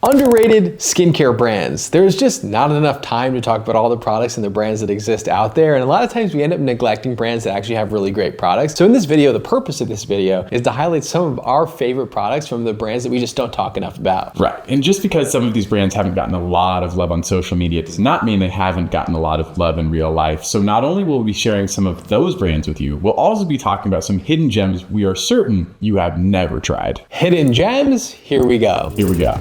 Underrated skincare brands. There's just not enough time to talk about all the products and the brands that exist out there, and a lot of times we end up neglecting brands that actually have really great products. So in this video, the purpose of this video is to highlight some of our favorite products from the brands that we just don't talk enough about. Right, and just because some of these brands haven't gotten a lot of love on social media does not mean they haven't gotten a lot of love in real life. So not only will we be sharing some of those brands with you, we'll also be talking about some hidden gems we are certain you have never tried. Hidden gems? Here we go. Here we go.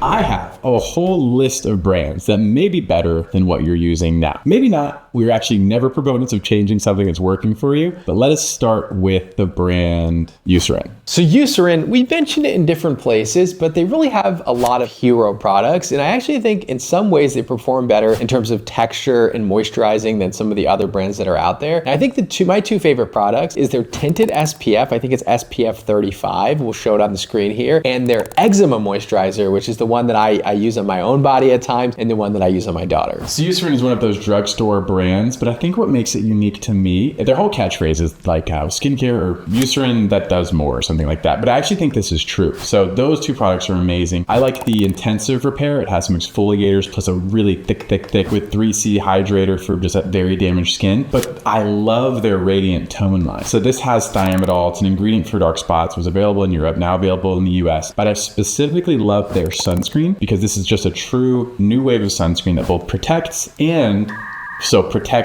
I have a whole list of brands that may be better than what you're using now. Maybe not. We're actually never proponents of changing something that's working for you, but let us start with the brand EUCERIN. So EUCERIN, we mentioned it in different places, but they really have a lot of hero products. And I actually think in some ways they perform better in terms of texture and moisturizing than some of the other brands that are out there. And I think my two favorite products is their Tinted SPF. I think it's SPF 35. We'll show it on the screen here. And their Eczema Moisturizer, which is the one that I use on my own body at times and the one that I use on my daughter. So EUCERIN is one of those drugstore brands, but I think what makes it unique to me, their whole catchphrase is like skincare or EUCERIN that does more or something like that. But I actually think this is true. So those two products are amazing. I like the intensive repair. It has some exfoliators plus a really thick with 3C hydrator for just that very damaged skin. But I love their radiant tone line. So this has thiamidol. It's an ingredient for dark spots. It was available in Europe, now available in the US. But I specifically love their sunscreen because this is just a true new wave of sunscreen that both protects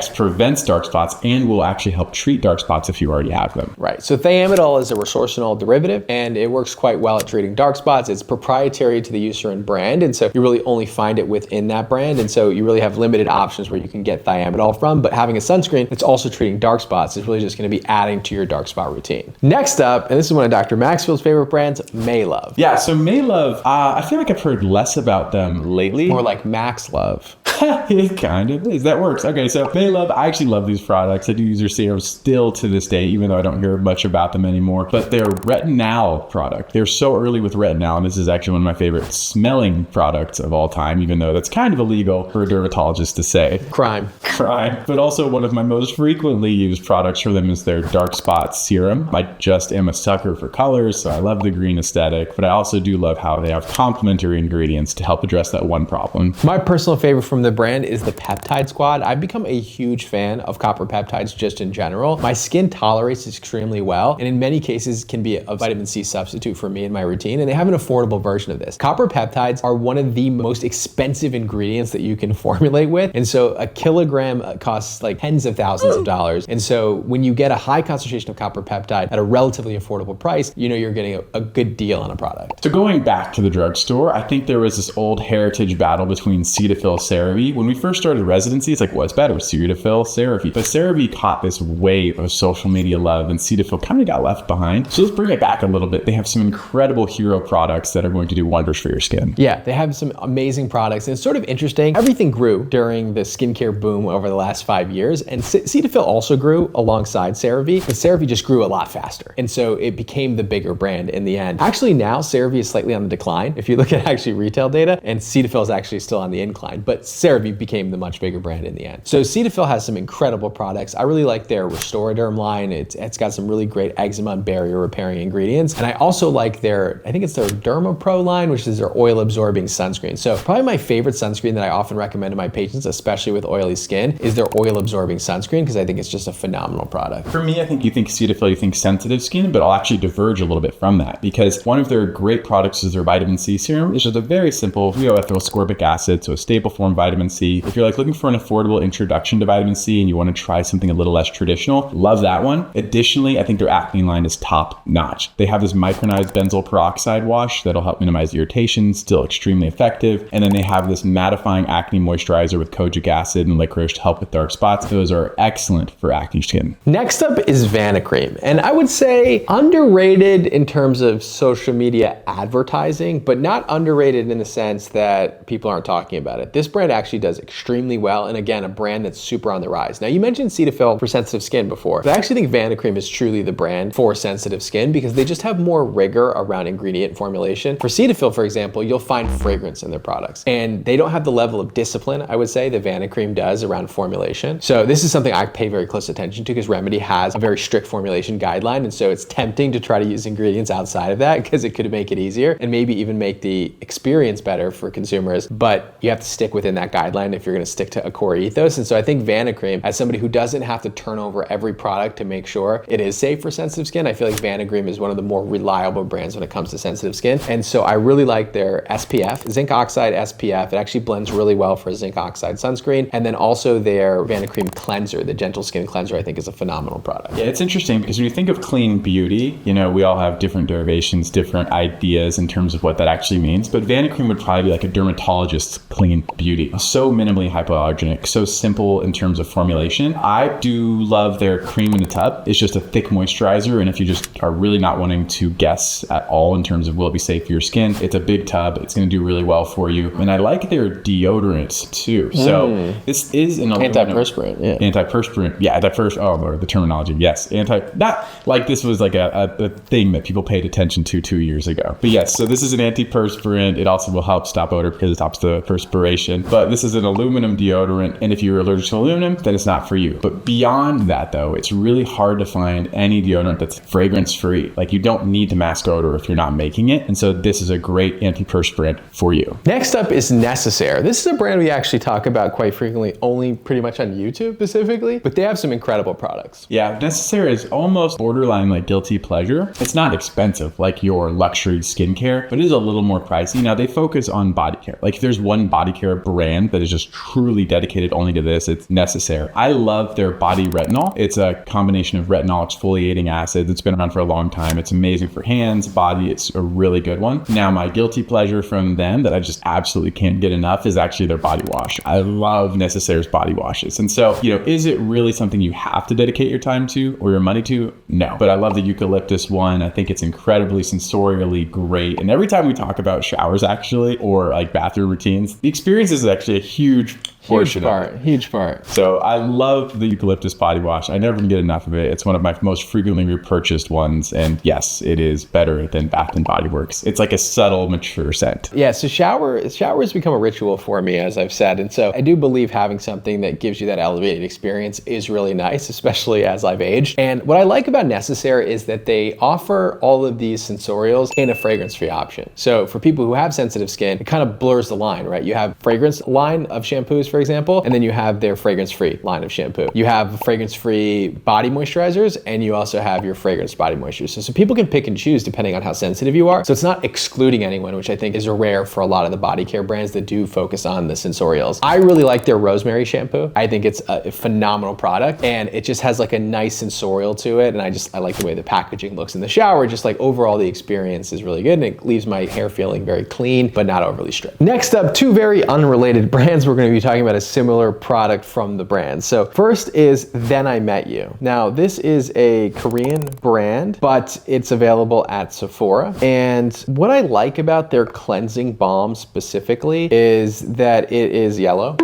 prevents dark spots, and will actually help treat dark spots if you already have them. Right, so thiamidol is a resorcinol derivative, and it works quite well at treating dark spots. It's proprietary to the EUCERIN brand, and so you really only find it within that brand, and so you really have limited options where you can get thiamidol from, but having a sunscreen that's also treating dark spots is really just gonna be adding to your dark spot routine. Next up, and this is one of Dr. Maxfield's favorite brands, MAELOVE. Yeah, so MAELOVE, I feel like I've heard less about them lately. More like Max Love. It kind of is. That works. Okay, so MAELOVE, I actually love these products. I do use their serum still to this day, even though I don't hear much about them anymore. But their Retinal product, they're so early with Retinal, and this is actually one of my favorite smelling products of all time, even though that's kind of illegal for a dermatologist to say. Crime. But also one of my most frequently used products for them is their Dark Spot Serum. I just am a sucker for colors, so I love the green aesthetic, but I also do love how they have complementary ingredients to help address that one problem. My personal favorite from the brand is the Peptide Squad. I've become a huge fan of copper peptides just in general. My skin tolerates it extremely well, and in many cases can be a vitamin C substitute for me in my routine, and they have an affordable version of this. Copper peptides are one of the most expensive ingredients that you can formulate with, and so a kilogram costs like tens of thousands of dollars. And so when you get a high concentration of copper peptide at a relatively affordable price, you know you're getting a good deal on a product. So going back to the drugstore, I think there was this old heritage battle between CETAPHIL, CeraVe. When we first started residency, it's like, what's better, CETAPHIL, CeraVe? But CeraVe caught this wave of social media love, and CETAPHIL kind of got left behind. So let's bring it back a little bit. They have some incredible hero products that are going to do wonders for your skin. Yeah, they have some amazing products, and it's sort of interesting. Everything grew during the skincare boom over the last 5 years, and CETAPHIL also grew alongside CeraVe, but CeraVe just grew a lot faster. And so it became the bigger brand in the end. Actually now, CeraVe is slightly on the decline. If you look at actually retail data, and CETAPHIL is actually still on the incline, but CeraVe became the much bigger brand in the end. So CETAPHIL has some incredible products. I really like their Restoraderm line. It's got some really great eczema and barrier repairing ingredients. And I also like I think it's their DermaPro line, which is their oil absorbing sunscreen. So probably my favorite sunscreen that I often recommend to my patients, especially with oily skin, is their oil absorbing sunscreen, because I think it's just a phenomenal product. For me, I think you think CETAPHIL, you think sensitive skin, but I'll actually diverge a little bit from that, because one of their great products is their vitamin C serum. It's just a very simple photoethylscorbic acid, so a stable form vitamin C. If you're like looking for an affordable introduction to vitamin C and you want to try something a little less traditional, love that one. Additionally, I think their acne line is top notch. They have this micronized benzoyl peroxide wash that'll help minimize irritation, still extremely effective. And then they have this mattifying acne moisturizer with kojic acid and licorice to help with dark spots. Those are excellent for acne skin. Next up is VANICREAM, and I would say underrated in terms of social media advertising, but not underrated in the sense that people aren't talking about it. This brand actually does extremely well, and again, a brand that's super on the rise. Now, you mentioned CETAPHIL for sensitive skin before, but I actually think VANICREAM is truly the brand for sensitive skin because they just have more rigor around ingredient formulation. For CETAPHIL, for example, you'll find fragrance in their products, and they don't have the level of discipline, I would say, that VANICREAM does around formulation. So this is something I pay very close attention to because Remedy has a very strict formulation guideline, and so it's tempting to try to use ingredients outside of that because it could make it easier and maybe even make the experience better for consumers, but you have to stick within that guideline if you're gonna stick to a core ethos. And so I think VANICREAM, as somebody who doesn't have to turn over every product to make sure it is safe for sensitive skin, I feel like VANICREAM is one of the more reliable brands when it comes to sensitive skin. And so I really like their SPF, zinc oxide SPF. It actually blends really well for a zinc oxide sunscreen. And then also their VANICREAM cleanser, the gentle skin cleanser, I think is a phenomenal product. Yeah, it's interesting because when you think of clean beauty, you know, we all have different derivations, different ideas in terms of what that actually means. But VANICREAM would probably be like a dermatologist's clean beauty. So minimally hypoallergenic, so simple in terms of formulation. I do love their cream in the tub. It's just a thick moisturizer. And if you just are really not wanting to guess at all in terms of will it be safe for your skin, it's a big tub. It's going to do really well for you. And I like their deodorants too. So this is an Anti-Perspirant, yeah. Anti-Perspirant, yeah, oh Lord, the terminology, yes. Not like this was like a thing that people paid attention to 2 years ago. But yes, so this is an anti-perspirant. It also will help stop odor because it stops the perspiration. But this is an aluminum deodorant, and if you're allergic to aluminum, then it's not for you. But beyond that though, it's really hard to find any deodorant that's fragrance-free. Like you don't need to mask odor if you're not making it. And so this is a great anti-perspirant for you. Next up is NÉCESSAIRE. This is a brand we actually talk about quite frequently, only pretty much on YouTube specifically, but they have some incredible products. Yeah, NÉCESSAIRE is almost borderline like guilty pleasure. It's not expensive like your luxury skincare, but it is a little more pricey. Now they focus on body care. Like if there's one body care brand that is just truly dedicated only to this, it's NÉCESSAIRE. I love their body retinol. It's a combination of retinol, exfoliating acids. It's been around for a long time. It's amazing for hands, body. It's a really good one. Now my guilty pleasure from them that I just absolutely can't get enough is actually their body wash. I love NÉCESSAIRE's body washes. And so, you know, is it really something you have to dedicate your time to or your money to? No. But I love the eucalyptus one. I think it's incredibly sensorially great. And every time we talk about showers actually, or like bathroom routines, the experience is actually a huge Huge part. So I love the eucalyptus body wash. I never can get enough of it. It's one of my most frequently repurchased ones. And yes, it is better than Bath & Body Works. It's like a subtle, mature scent. Yeah, so showers become a ritual for me, as I've said. And so I do believe having something that gives you that elevated experience is really nice, especially as I've aged. And what I like about NÉCESSAIRE is that they offer all of these sensorials in a fragrance-free option. So for people who have sensitive skin, it kind of blurs the line, right? You have fragrance line of shampoos, for example, and then you have their fragrance-free line of shampoo. You have fragrance-free body moisturizers, and you also have your fragrance body moisturizers. So people can pick and choose depending on how sensitive you are. So it's not excluding anyone, which I think is rare for a lot of the body care brands that do focus on the sensorials. I really like their Rosemary shampoo. I think it's a phenomenal product, and it just has like a nice sensorial to it. And I like the way the packaging looks in the shower. Just like overall the experience is really good, and it leaves my hair feeling very clean, but not overly stripped. Next up, two very unrelated brands we're going to be talking about a similar product from the brand. So first is Then I Met You. Now this is a Korean brand, but it's available at Sephora. And what I like about their cleansing balm specifically is that it is yellow.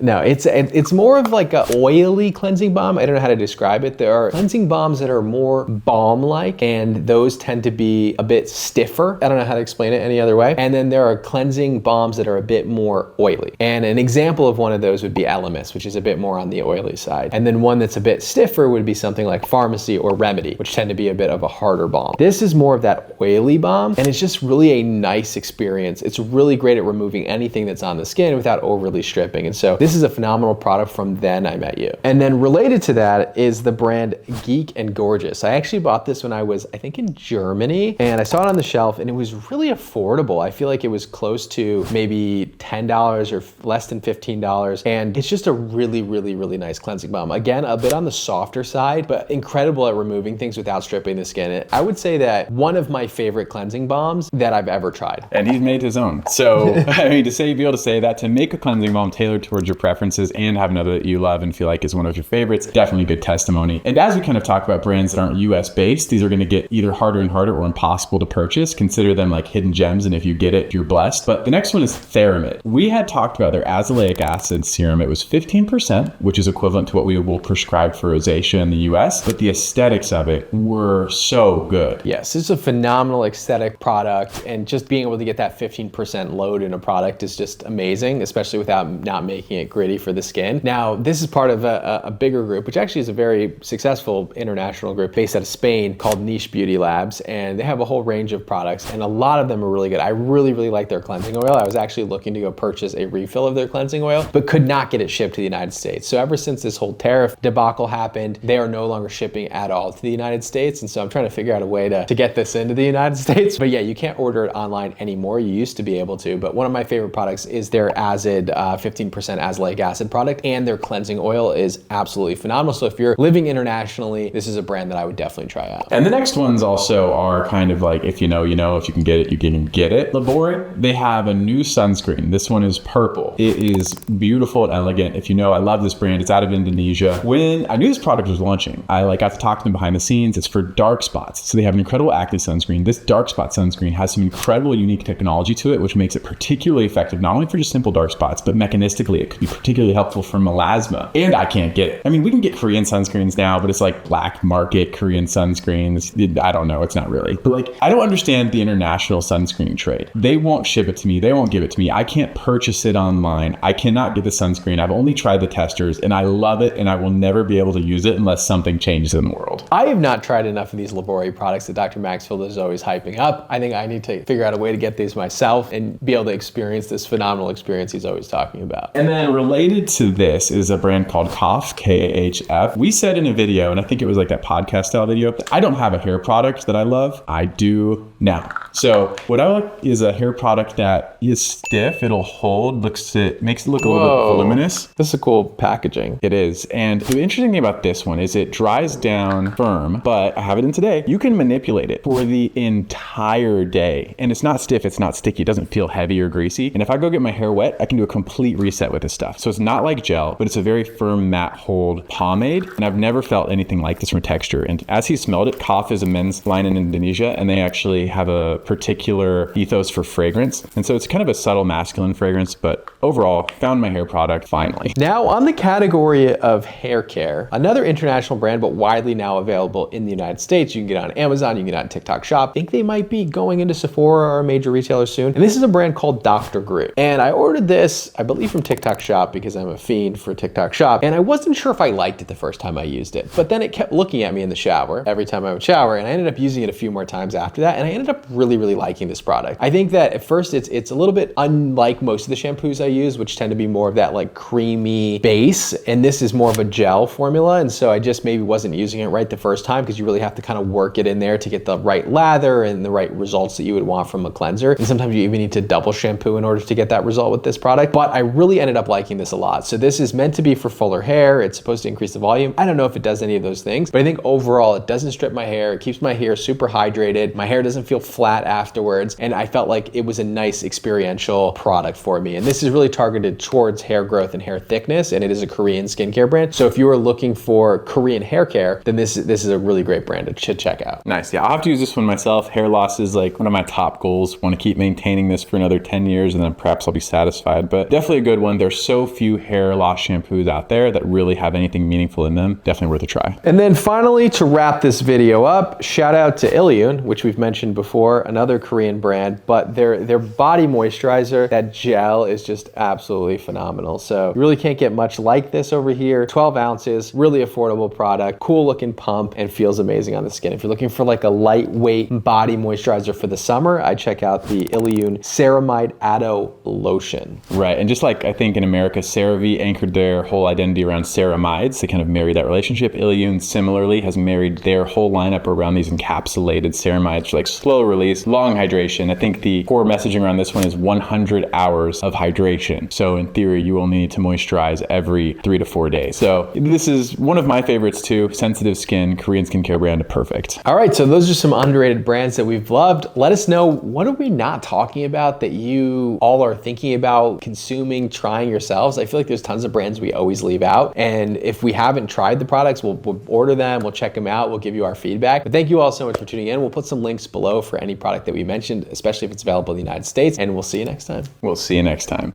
No, it's more of like a oily cleansing balm. I don't know how to describe it. There are cleansing balms that are more balm-like, and those tend to be a bit stiffer. I don't know how to explain it any other way. And then there are cleansing balms that are a bit more oily. And an example of one of those would be Elemis, which is a bit more on the oily side. And then one that's a bit stiffer would be something like Pharmacy or Remedy, which tend to be a bit of a harder balm. This is more of that oily balm, and it's just really a nice experience. It's really great at removing anything that's on the skin without overly stripping. And so this is a phenomenal product from Then I Met You. And then related to that is the brand Geek and Gorgeous. I actually bought this when I was, I think, in Germany, and I saw it on the shelf, and it was really affordable. I feel like it was close to maybe $10 or less than $15, and it's just a really, really, really nice cleansing balm. Again, a bit on the softer side, but incredible at removing things without stripping the skin. I would say that one of my favorite cleansing balms that I've ever tried. And he's made his own. So, I mean, be able to say that, to make a cleansing balm tailored towards your preferences and have another that you love and feel like is one of your favorites, definitely good testimony. And as we kind of talk about brands that aren't US based, these are going to get either harder and harder or impossible to purchase. Consider them like hidden gems, and if you get it, you're blessed. But the next one is Theramid. We had talked about their azelaic acid serum. It was 15%, which is equivalent to what we will prescribe for rosacea in the US, but the aesthetics of it were so good. Yes, it's a phenomenal aesthetic product, and just being able to get that 15% load in a product is just amazing, especially without not making it gritty for the skin. Now, this is part of a bigger group, which actually is a very successful international group based out of Spain called Niche Beauty Labs, and they have a whole range of products, and a lot of them are really good. I really like their cleansing oil. I was actually looking to go purchase a refill of their cleansing oil, but could not get it shipped to the United States. So ever since this whole tariff debacle happened, they are no longer shipping at all to the United States, and so I'm trying to figure out a way to get this into the United States. But yeah, you can't order it online anymore. You used to be able to, but one of my favorite products is their acid, 15% azelaic acid product, and their cleansing oil is absolutely phenomenal. So if you're living internationally, this is a brand that I would definitely try out. And the next ones also are kind of like, if you know, you know, if you can get it, you can get it. Labore, they have a new sunscreen. This one is purple. It is beautiful and elegant. If you know, I love this brand. It's out of Indonesia. When I knew this product was launching, I got to talk to them behind the scenes. It's for dark spots. So they have an incredible acne sunscreen. This dark spot sunscreen has some incredible unique technology to it, which makes it particularly effective, not only for just simple dark spots, but mechanistically, it could be particularly helpful for melasma. And I can't get it. I mean, we can get Korean sunscreens now, but it's like black market Korean sunscreens. I don't know. It's not really. But like, I don't understand the international sunscreen trade. They won't ship it to me. They won't give it to me. I can't purchase it online. I cannot get the sunscreen. I've only tried the testers, and I love it, and I will never be able to use it unless something changes in the world. I have not tried enough of these Labore products that Dr. Maxfield is always hyping up. I think I need to figure out a way to get these myself and be able to experience this phenomenal experience he's always talking about. And then related to this is a brand called KAHF, K-A-H-F. We said in a video, and I think it was like that podcast style video, I don't have a hair product that I love. I do now. So what I like is a hair product that is stiff, it'll hold, makes it look a little bit voluminous. This is a cool packaging. It is. And the interesting thing about this one is it dries down firm, but I have it in today. You can manipulate it for the entire day. And it's not stiff, it's not sticky, it doesn't feel heavy or greasy. And if I go get my hair wet, I can do a complete reset with this stuff. So it's not like gel, but it's a very firm matte hold pomade. And I've never felt anything like this from texture. And as he smelled it, KAHF is a men's line in Indonesia, and they actually have a particular ethos for fragrance. And so it's kind of a subtle masculine fragrance, but overall, found my hair product finally. Now on the category of hair care, another international brand, but widely now available in the United States. You can get on Amazon, you can get on TikTok Shop. I think they might be going into Sephora or a major retailer soon. And this is a brand called Dr. Gru. And I ordered this, I believe from TikTok Shop because I'm a fiend for TikTok Shop. And I wasn't sure if I liked it the first time I used it, but then it kept looking at me in the shower every time I would shower. And I ended up using it a few more times after that. And I ended up really liking this product. I think that at first it's a little bit unlike most of the shampoos I use, which tend to be more of that like creamy base. And this is more of a gel formula. And so I just maybe wasn't using it right the first time because you really have to kind of work it in there to get the right lather and the right results that you would want from a cleanser. And sometimes you even need to double shampoo in order to get that result with this product. But I really ended up liking this a lot. So this is meant to be for fuller hair. It's supposed to increase the volume. I don't know if it does any of those things, but I think overall it doesn't strip my hair. It keeps my hair super hydrated. My hair doesn't feel flat afterwards. And I felt like it was a nice experiential product for me. And this is really targeted towards hair growth and hair thickness. And it is a Korean skincare brand. So if you are looking for Korean hair care, then this is a really great brand to check out. Nice. Yeah, I'll have to use this one myself. Hair loss is like one of my top goals. Want to keep maintaining this for another 10 years and then perhaps I'll be satisfied. But definitely a good one. There's so few hair loss shampoos out there that really have anything meaningful in them. Definitely worth a try. And then finally, to wrap this video up, shout out to Ilyun, which we've mentioned before, another Korean brand, but their body moisturizer, that gel is just absolutely phenomenal. So you really can't get much like this over here. 12 ounces, really affordable product, cool looking pump, and feels amazing on the skin. If you're looking for like a lightweight body moisturizer for the summer, I check out the Ilyun Ceramide Ado Lotion. Right, and just like I think in America, CeraVe anchored their whole identity around ceramides. They kind of married that relationship. Ilyun similarly has married their whole lineup around these encapsulated ceramides, like slow release, long hydration. I think the core messaging around this one is 100 hours of hydration. So in theory, you only need to moisturize every 3 to 4 days. So this is one of my favorites too. Sensitive skin, Korean skincare brand, perfect. All right, so those are some underrated brands that we've loved. Let us know, what are we not talking about that you all are thinking about consuming, trying yourself? ourselves. I feel like there's tons of brands we always leave out. And if we haven't tried the products, we'll order them, we'll check them out, we'll give you our feedback. But thank you all so much for tuning in. We'll put some links below for any product that we mentioned, especially if it's available in the United States. And we'll see you next time. We'll see you next time.